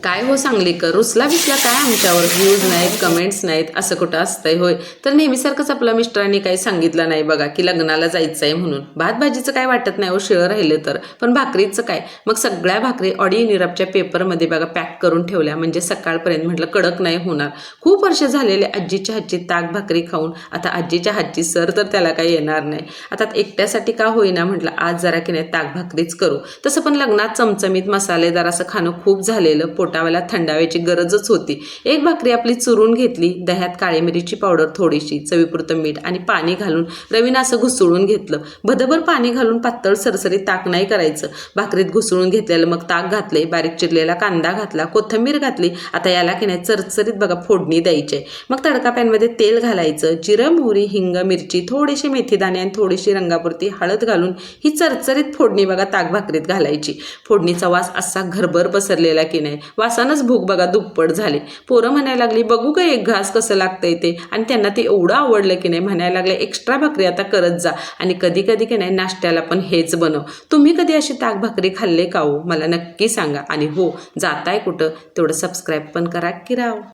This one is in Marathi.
काय हो सांगलीकर, रुसला बिसला काय आमच्यावर? व्ह्यूज नाहीत, कमेंट्स नाहीत, असं कुठं असतंय होय? तर नेहमीसारखंच आपल्या मिस्टरांनी काही सांगितलं नाही बघा की लग्नाला जायचं आहे म्हणून. भात भाजीचं काय वाटत नाही हो, शिळं राहिलं तर, पण भाकरीचं काय? मग सगळ्या भाकरी ऑडिओ निरापच्या पेपरमध्ये बघा पॅक करून ठेवल्या, म्हणजे सकाळपर्यंत म्हटलं कडक नाही होणार. खूप वर्ष झालेले आजीच्या हातची ताक भाकरी खाऊन आता आजीच्या हातची सर तर त्याला काही येणार नाही. आता एकट्यासाठी का होईना म्हटलं आज जरा की नाही ताक भाकरीच करू. तसं पण लग्नात चमचमीत मसालेदार असं खाणं खूप झालेलं, पोटावाला थंडाव्याची गरजच होती. एक भाकरी आपली चुरून घेतली, दह्यात काळी मिरीची पावडर थोडीशी, चवीपुरतं मीठ आणि पाणी घालून रवीनं असं घुसळून घेतलं. भदभर पाणी घालून पातळ सरसरीत ताक नाही करायचं, भाकरीत घुसळून घेतलेलं मग ताक घातले, बारीक चिरलेला कांदा घातला, कोथिंबीर घातली. आता याला की नाही चरचरीत बघा फोडणी द्यायची. मग तडका पॅनमध्ये तेल घालायचं, जिरं मोहरी हिंग मिरची थोडीशी मेथीदाणे आणि थोडीशी रंगापुरती हळद घालून ही चरचरीत फोडणी बघा ताक भाकरीत घालायची. फोडणीचा वास असा घरभर पसरलेला की नाही, वासानंच भूक बघा दुप्पट झाली. पोरं म्हणायला लागली बघू का एक घास कसं लागतंय ते, आणि त्यांना ते एवढं आवडलं की नाही, म्हणायला लागले एक्स्ट्रा भाकरी आता करत जा, आणि कधी कधी की नाही नाश्त्याला पण हेच बनव. तुम्ही कधी अशी ताक भाकरी खाल्ले का हो? मला नक्की सांगा. आणि हो, जाताय कुठं तेवढं सबस्क्राईब पण करा की राव.